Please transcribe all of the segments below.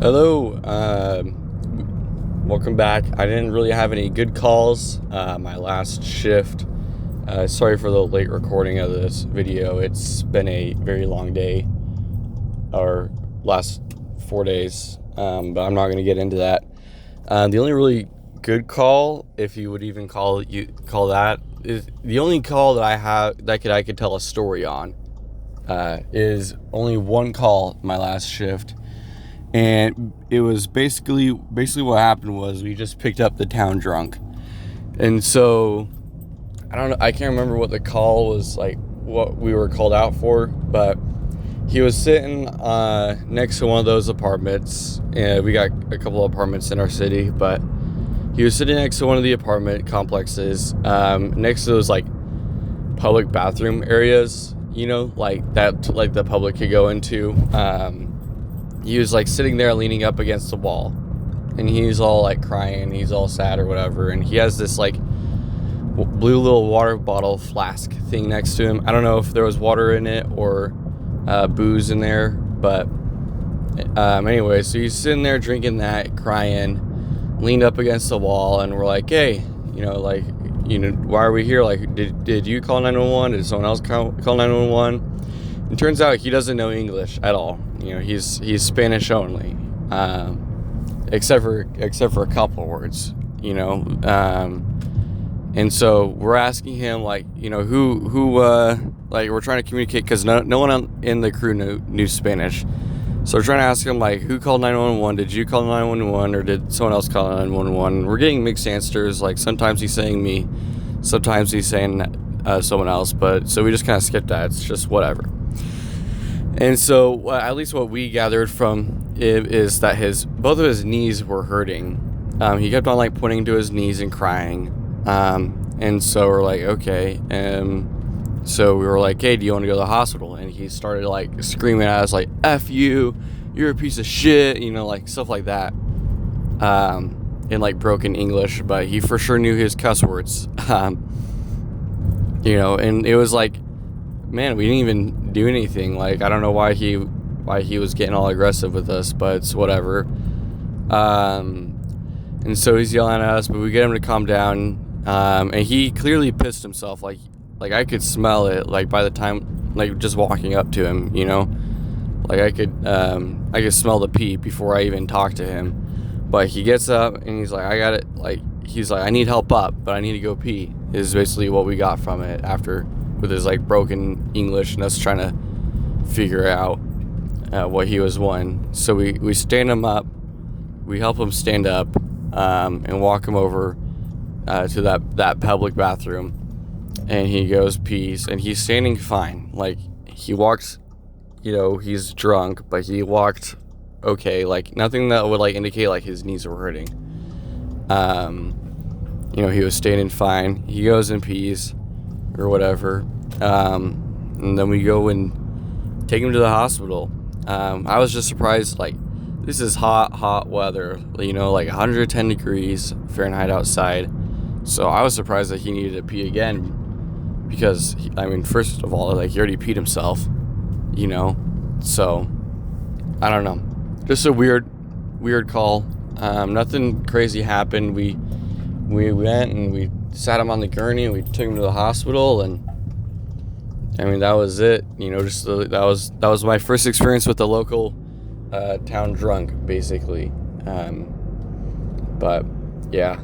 Hello, welcome back. I didn't really have any good calls my last shift. Sorry for the late recording of this video. It's been a very long day, or last 4 days, but I'm not going to get into that. The only really good call, if you would even call that, is the only call that I have that I could tell a story on. Is only one call my last shift. And it was basically what happened was we just picked up the town drunk. And so I don't know, I can't remember what the call was, like what we were called out for, but he was sitting next to one of those apartments. And we got a couple of apartments in our city, but he was sitting next to one of the apartment complexes, next to those like public bathroom areas, like that, like the public could go into. He was like sitting there leaning up against the wall, and he's all like crying, he's all sad or whatever, and he has this like blue little water bottle flask thing next to him. I don't know if there was water in it or booze in there, but anyway, so he's sitting there drinking that, crying, leaned up against the wall, and we're like, hey, why are we here? Like, did you call 911? Did someone else call 911? It turns out he doesn't know English at all. He's Spanish only, except for a couple of words. And so we're asking him, like, who like, we're trying to communicate because no one in the crew knew Spanish. So we're trying to ask him, like, who called 911? Did you call 911 or did someone else call 911? We're getting mixed answers. Like, sometimes he's saying me, sometimes he's saying someone else. But so we just kind of skipped that. It's just whatever. And so, at least what we gathered from it is that both of his knees were hurting. He kept on like pointing to his knees and crying. And so we're like, okay. So we were like, hey, do you want to go to the hospital? And he started like screaming at us like, F you, you're a piece of shit, like stuff like that. In like broken English, but he for sure knew his cuss words. And it was like, man, we didn't even do anything. Like, I don't know why he was getting all aggressive with us, but it's whatever. And so he's yelling at us, but we get him to calm down. And he clearly pissed himself. Like I could smell it. Like by the time, like just walking up to him, like I could smell the pee before I even talked to him. But he gets up and he's like, I got it. Like he's like, I need help up, but I need to go pee. Is basically what we got from it after. With his like broken English and us trying to figure out what he was wanting. So we stand him up, we help him stand up, and walk him over to that public bathroom, and he goes pees, and he's standing fine. Like he walks, he's drunk, but he walked okay. Like nothing that would like indicate like his knees were hurting. He was standing fine. He goes and pees or whatever, and then we go and take him to the hospital. I was just surprised, like, this is hot weather, like 110 degrees Fahrenheit outside, so I was surprised that he needed to pee again, because first of all, like, he already peed himself, so I don't know, just a weird call. Nothing crazy happened. We went and we sat him on the gurney and we took him to the hospital, and that was it. That was my first experience with the local town drunk, basically. But yeah,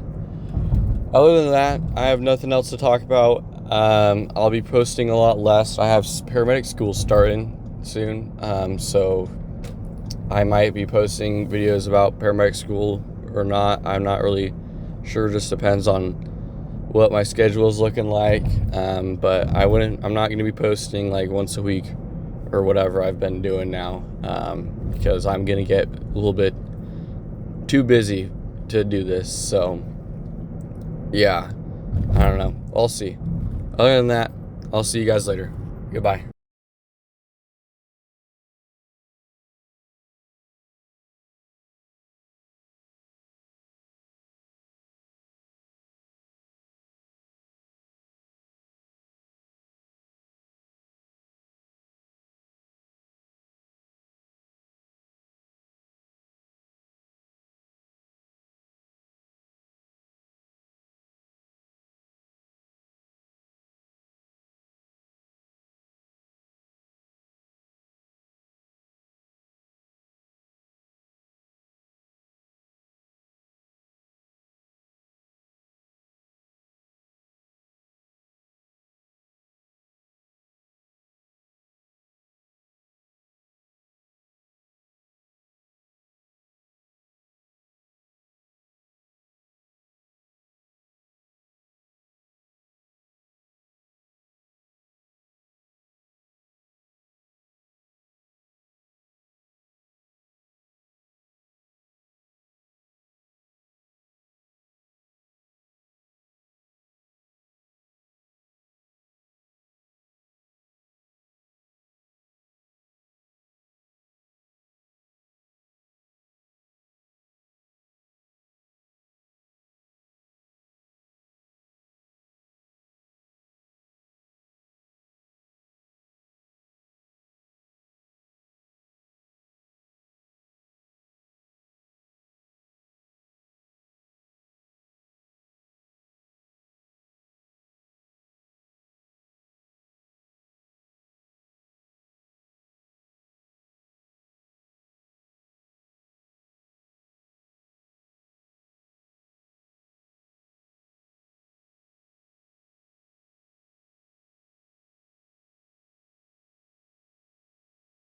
other than that, I have nothing else to talk about. I'll be posting a lot less. I have paramedic school starting soon, so I might be posting videos about paramedic school or not. I'm not really sure, just depends on what my schedule is looking like, but I'm not going to be posting like once a week or whatever I've been doing now, because I'm going to get a little bit too busy to do this. So yeah, I don't know, I'll see. Other than that, I'll see you guys later. Goodbye.